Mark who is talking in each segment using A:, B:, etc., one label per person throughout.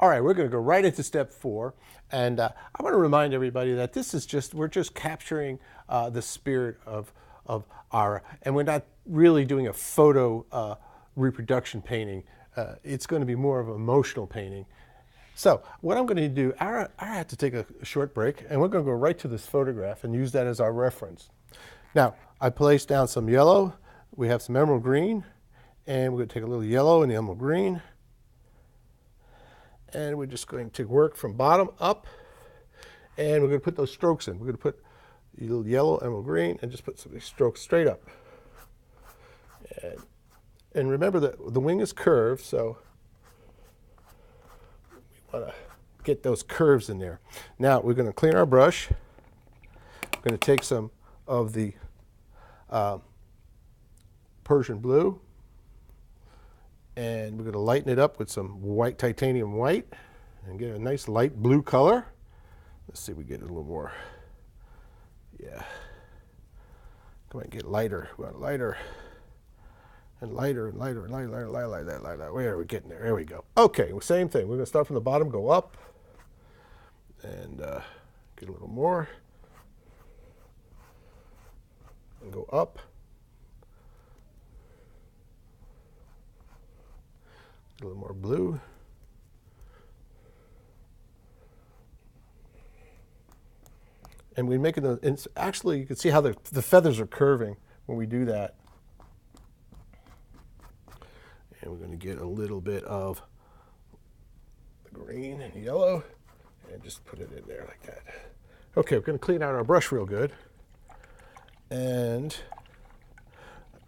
A: All right, we're going to go right into step 4, and I want to remind everybody that this is we're just capturing the spirit of our, and we're not really doing a photo reproduction painting. It's going to be more of an emotional painting. So what I'm going to do, I have to take a short break, and we're going to go right to this photograph and use that as our reference. Now, I placed down some yellow. We have some emerald green, and we're going to take a little yellow and the emerald green. And we're just going to work from bottom up, and we're going to put those strokes in. We're going to put a little yellow, emerald green, and just put some of these strokes straight up. And remember that the wing is curved, so we want to get those curves in there. Now we're going to clean our brush. We're going to take some of the Persian blue, and we're going to lighten it up with some white, titanium white, and get a nice light blue color. Let's see if we get it a little more. Yeah. Come on, get lighter. We want lighter, and lighter, and lighter, and lighter, lighter, lighter, lighter, lighter. Where are we getting there? There we go. Okay, well, same thing. We're going to start from the bottom, go up, and get a little more, and go up. A little more blue. And we make it, actually you can see how the feathers are curving when we do that. And we're going to get a little bit of the green and yellow and just put it in there like that. Okay, we're going to clean out our brush real good. And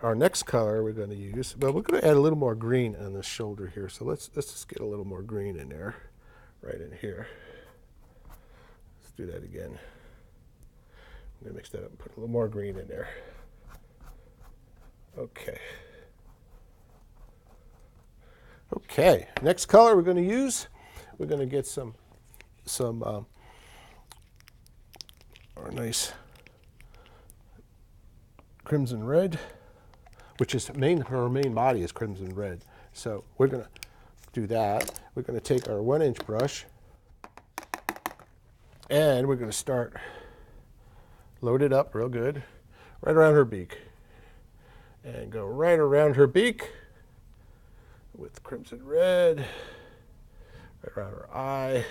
A: our next color we're going to use, well, we're going to add a little more green on the shoulder here. So let's just get a little more green in there, right in here. Let's do that again. I'm going to mix that up and put a little more green in there. Okay. Okay, next color we're going to use, we're going to get some our nice crimson red, which is her main body is crimson red. So we're going to do that. We're going to take our 1-inch brush, and we're going to start load it up real good, right around her beak, and go right around her beak with crimson red, right around her eye.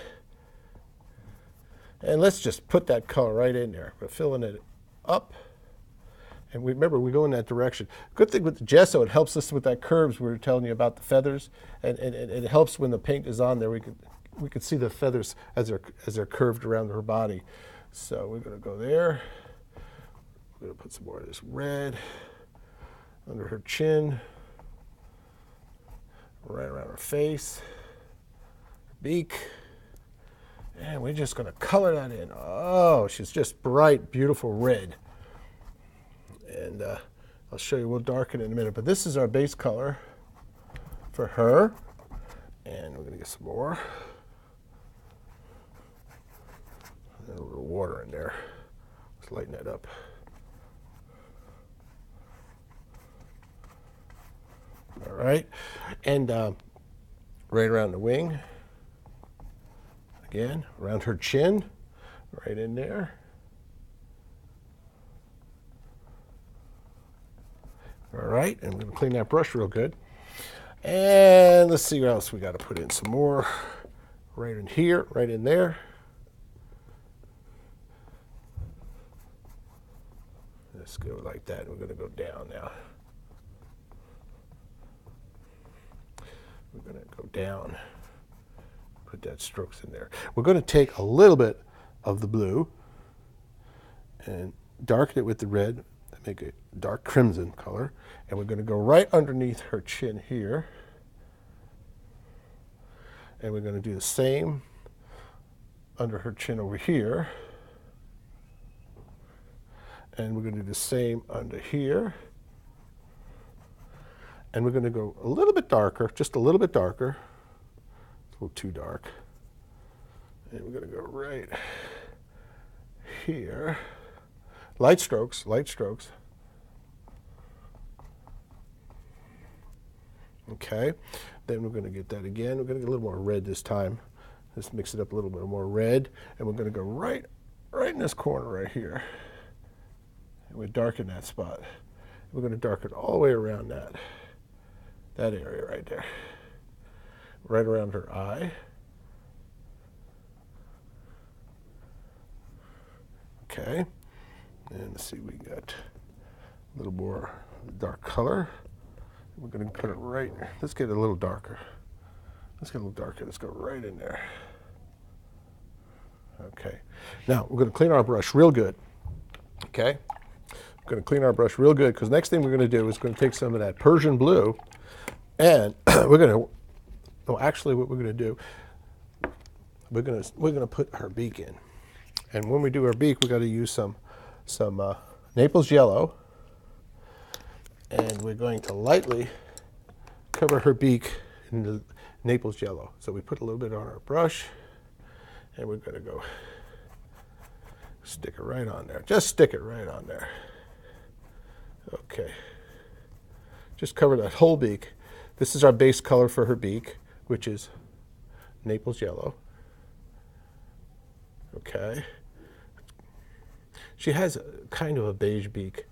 A: And let's just put that color right in there. We're filling it up. And remember, we go in that direction. Good thing with the gesso, it helps us with that curves we were telling you about the feathers, and it helps when the paint is on there. We could see the feathers as they're curved around her body. So we're going to go there. We're going to put some more of this red under her chin, right around her face, her beak, and we're just going to color that in. Oh, she's just bright, beautiful red. And I'll show you, we'll darken it in a minute, but this is our base color for her. And we're going to get some more. And a little water in there. Let's lighten that up. All right, and right around the wing. Again, around her chin, right in there. All right, and we're going to clean that brush real good. And let's see what else we got to put in. Some more right in here, right in there. Let's go like that. We're going to go down now. We're going to go down, put that strokes in there. We're going to take a little bit of the blue and darken it with the red, make a dark crimson color, and we're going to go right underneath her chin here, and we're going to do the same under her chin over here, and we're going to do the same under here, and we're going to go a little bit darker, just a little bit darker, it's a little too dark, and we're going to go right here. Light strokes, light strokes. Okay, Then we're going to get that again. We're going to get a little more red this time. Let's mix it up a little bit more red. And we're going to go right in this corner right here. And we darken that spot. We're going to darken all the way around that area right there. Right around her eye. Okay. And let's see, we got a little more dark color. We're going to put it right, let's get it a little darker. Let's get a little darker. Let's go right in there. Okay. Now, we're going to clean our brush real good. Okay? We're going to clean our brush real good because next thing we're going to do is going to take some of that Persian blue and we're going to, well, actually what we're going to do, we're going to put her beak in. And when we do our beak, we got to use some Naples yellow. And we're going to lightly cover her beak in the Naples yellow. So we put a little bit on our brush, and we're going to go stick it right on there. Just stick it right on there. Okay. Just cover that whole beak. This is our base color for her beak, which is Naples yellow. Okay. She has kind of a beige beak,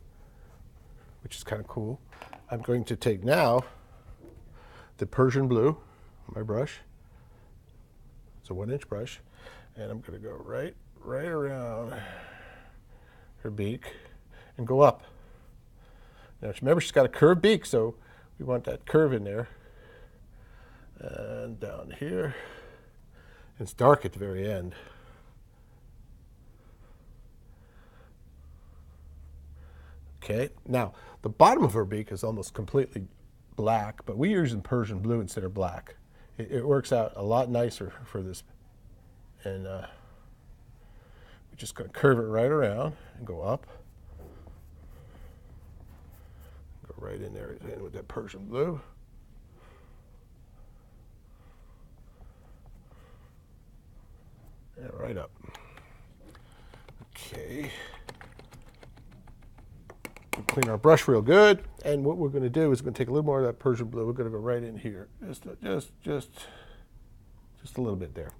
A: which is kind of cool. I'm going to take now the Persian blue on my brush. It's a 1-inch brush. And I'm going to go right around her beak and go up. Now remember, she's got a curved beak, so we want that curve in there. And down here. It's dark at the very end. Okay, now the bottom of her beak is almost completely black, but we're using Persian blue instead of black. It works out a lot nicer for this. And we're just going to curve it right around and go up. Go right in there with that Persian blue. And right up. Okay. Clean our brush real good, and what we're going to do is we're going to take a little more of that Persian blue. We're going to go right in here, just a little bit there.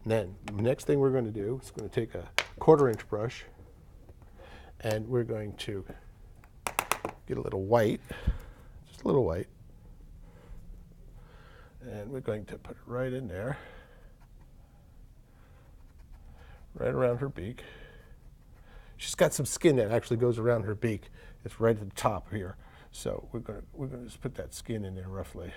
A: And then the next thing we're going to do is going to take a 1/4-inch brush, and we're going to get a little white, just a little white, and we're going to put it right in there, right around her beak. She's got some skin that actually goes around her beak. It's right at the top here. So we're gonna just put that skin in there roughly.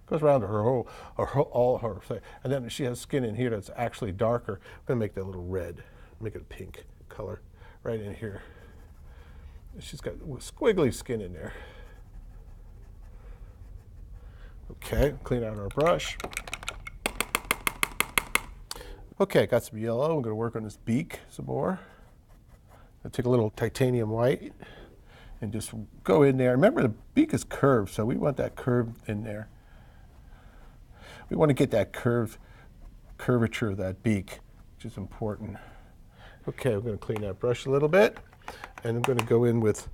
A: Goes around her all her face. And then she has skin in here that's actually darker. I'm gonna make that a little red, make it a pink color right in here. She's got squiggly skin in there. Okay, clean out our brush. Okay, got some yellow. I'm gonna work on this beak some more. I'll take a little titanium white and just go in there. Remember, the beak is curved, so we want that curve in there. We want to get that curvature of that beak, which is important. Okay, we're going to clean that brush a little bit, and I'm going to go in with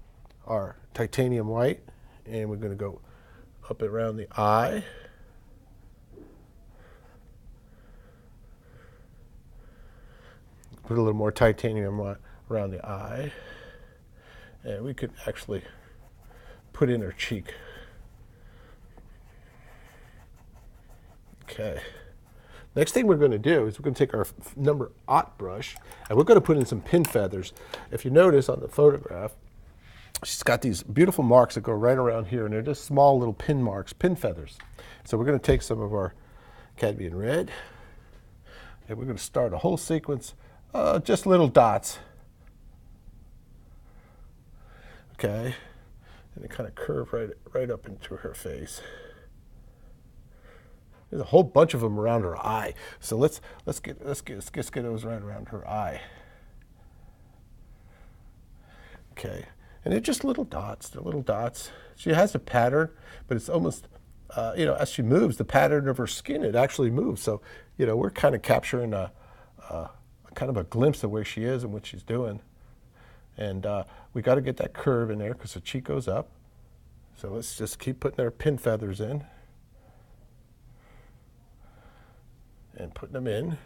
A: our titanium white, and we're going to go up around the eye. Put a little more titanium white around the eye, and we could actually put in her cheek. Okay. Next thing we're going to do is we're going to take our number 8 brush, and we're going to put in some pin feathers. If you notice on the photograph, she's got these beautiful marks that go right around here, and they're just small little pin marks, pin feathers. So we're going to take some of our cadmium red, and we're going to start a whole sequence, just little dots. Okay, and it kind of curve right up into her face. There's a whole bunch of them around her eye. So let's get those right around her eye. Okay, and they're just little dots. They're little dots. She has a pattern, but it's almost, as she moves, the pattern of her skin, it actually moves. So, we're kind of capturing a kind of a glimpse of where she is and what she's doing. And we got to get that curve in there because the cheek goes up. So let's just keep putting our pin feathers in. and putting them in.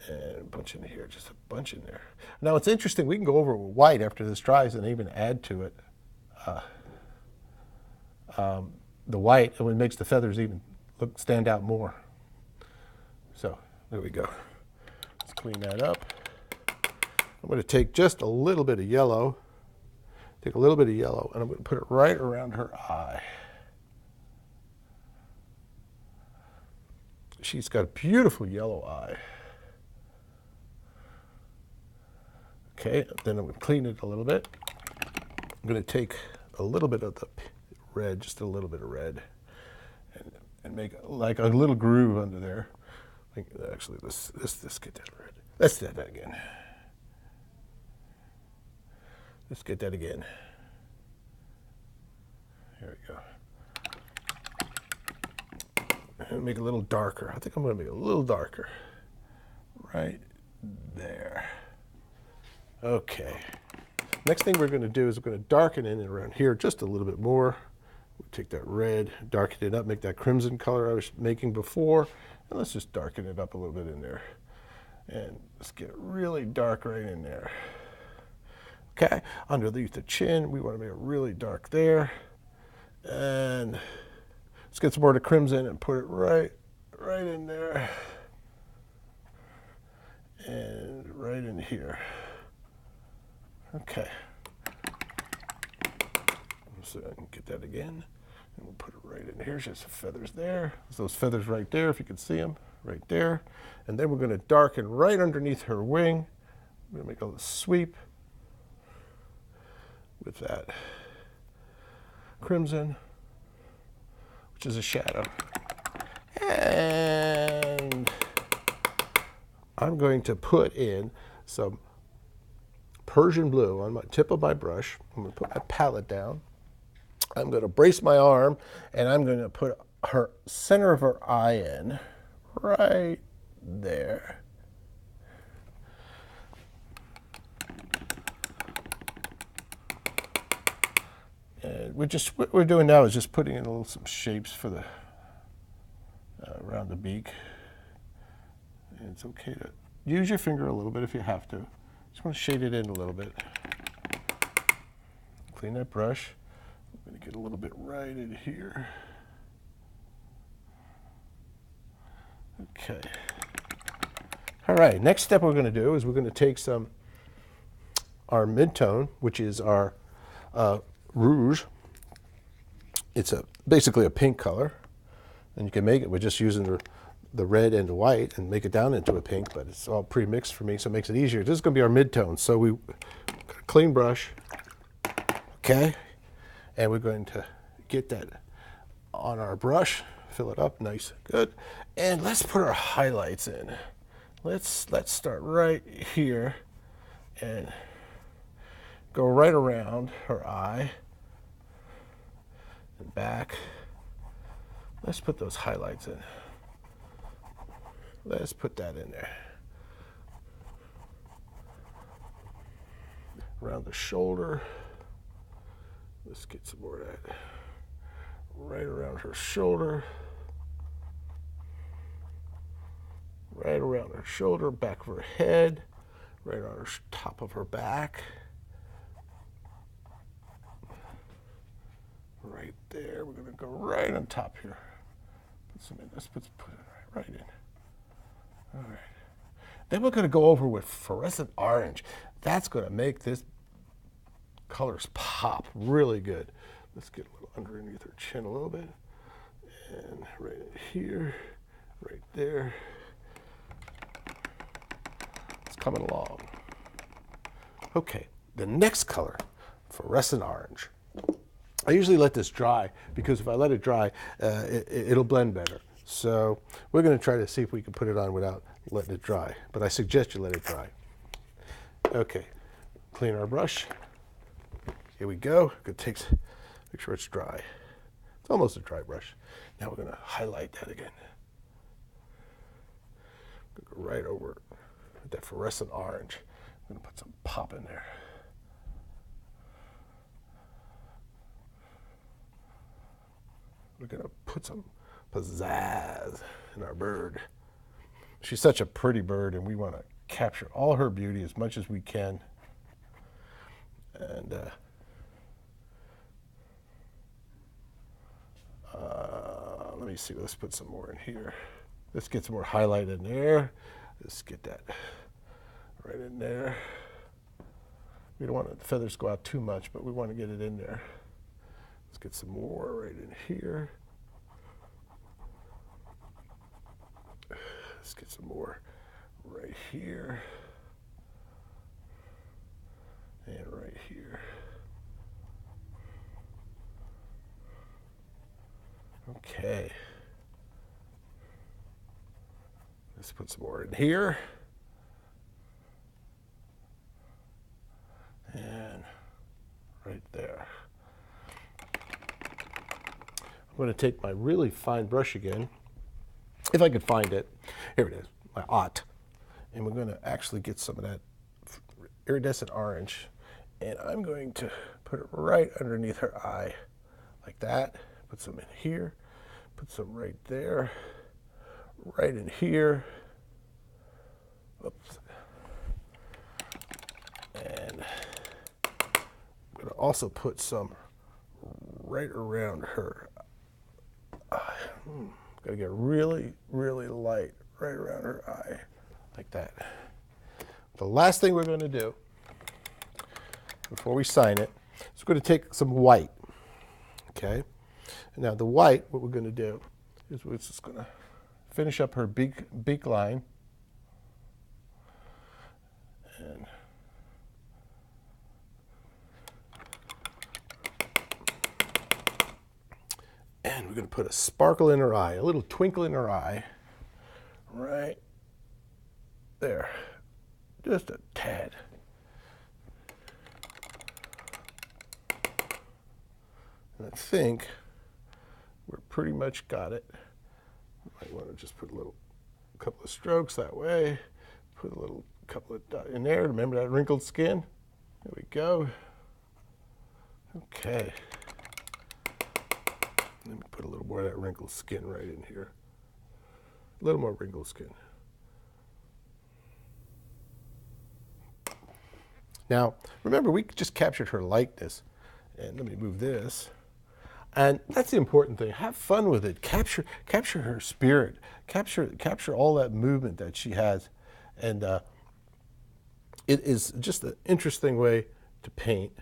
A: And a bunch in here, just a bunch in there. Now it's interesting, we can go over it with white after this dries and even add to it the white, and it makes the feathers even stand out more. So there we go. Let's clean that up. I'm going to take just a little bit of yellow, and I'm going to put it right around her eye. She's got a beautiful yellow eye. Okay, then I'm going to clean it a little bit. I'm going to take a little bit of the red, just a little bit of red, and make like a little groove under there. Actually, let's get that red. Let's do that again. Let's get that again. There we go. And make it a little darker. I think I'm going to make it a little darker. Right there. Okay. Next thing we're going to do is we're going to darken it around here just a little bit more. We'll take that red, darken it up, make that crimson color I was making before, and let's just darken it up a little bit in there. And let's get it really dark right in there. Okay, underneath the chin, we want to make it really dark there. And let's get some more of the crimson and put it right in there. And right in here. Okay. So I can get that again. And we'll put it right in here. Just some feathers there. There's those feathers right there, if you can see them, right there. And then we're going to darken right underneath her wing. We're going to make a little sweep with that crimson, which is a shadow. And I'm going to put in some Persian blue on my tip of my brush. I'm going to put my palette down. I'm going to brace my arm, and I'm going to put her center of her eye in right there. And what we're doing now is just putting in some shapes for the around the beak. And it's okay to use your finger a little bit if you have to. Just want to shade it in a little bit. Clean that brush. I'm going to get a little bit right in here. Okay. All right, next step we're going to do is we're going to take our mid-tone, which is our rouge. It's basically a pink color, and you can make it with just using the red and the white and make it down into a pink, but it's all pre-mixed for me, so it makes it easier. This is going to be our mid-tone, so we got a clean brush, okay, and we're going to get that on our brush, fill it up nice, good, and let's put our highlights in. Let's start right here and go right around her eye and back. Let's put those highlights in. Let's put that in there. Around the shoulder. Let's get some more of that. Right around her shoulder. Right around her shoulder, back of her head. Right on her top of her back. Right there. We're going to go right on top here. Put some in. Let's put it right in. All right. Then we're going to go over with fluorescent orange. That's going to make this colors pop really good. Let's get a little underneath her chin a little bit. And right here, right there. It's coming along. Okay, the next color, fluorescent orange. I usually let this dry because if I let it dry, it'll blend better. So we're going to try to see if we can put it on without letting it dry. But I suggest you let it dry. Okay, clean our brush. Here we go. Make sure it's dry. It's almost a dry brush. Now we're going to highlight that again. Go right over it with that fluorescent orange. I'm going to put some pop in there. We're going to put some pizzazz in our bird. She's such a pretty bird, and we want to capture all her beauty as much as we can. And let me see, let's put some more in here. Let's get some more highlight in there. Let's get that right in there. We don't want the feathers to go out too much, but we want to get it in there. Let's get some more right in here. Let's get some more right here. And right here. Okay. Let's put some more in here. And right there. I'm going to take my really fine brush again, if I could find it. Here it is, my ought. And we're going to actually get some of that iridescent orange. And I'm going to put it right underneath her eye, like that. Put some in here, put some right there, right in here. Oops. And I'm going to also put some right around her eye. Got to get really, really light right around her eye, like that. The last thing we're going to do before we sign it is we're going to take some white, okay? And now the white, what we're going to do is we're just going to finish up her beak line. And we're going to put a sparkle in her eye, a little twinkle in her eye, right there, just a tad. And I think we're pretty much got it. Might want to just put a couple of strokes that way, put a couple of dots in there. Remember that wrinkled skin? There we go. Okay. Let me put a little more of that wrinkled skin right in here. A little more wrinkled skin. Now, remember, we just captured her lightness. And let me move this. And that's the important thing. Have fun with it. Capture her spirit. Capture all that movement that she has. And it is just an interesting way to paint.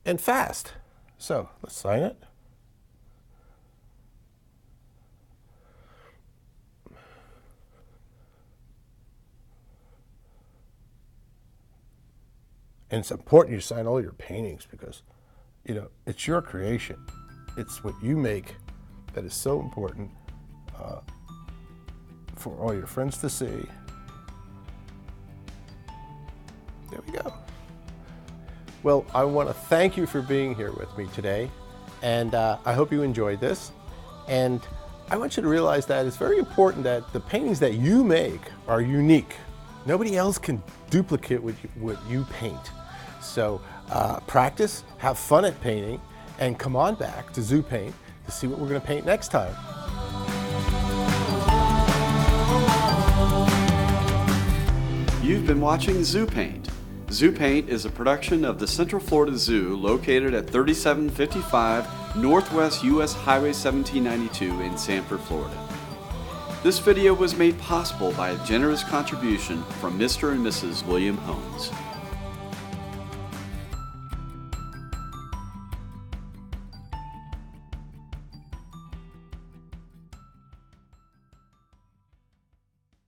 A: And fast. So, let's sign it. And it's important you sign all your paintings because, you know, it's your creation. It's what you make that is so important for all your friends to see. There we go. Well, I want to thank you for being here with me today. And I hope you enjoyed this. And I want you to realize that it's very important that the paintings that you make are unique. Nobody else can duplicate what you paint. So practice, have fun at painting, and come on back to ZooPaint to see what we're going to paint next time.
B: You've been watching ZooPaint. ZooPaint is a production of the Central Florida Zoo located at 3755 Northwest US Highway 1792 in Sanford, Florida. This video was made possible by a generous contribution from Mr. and Mrs. William Holmes.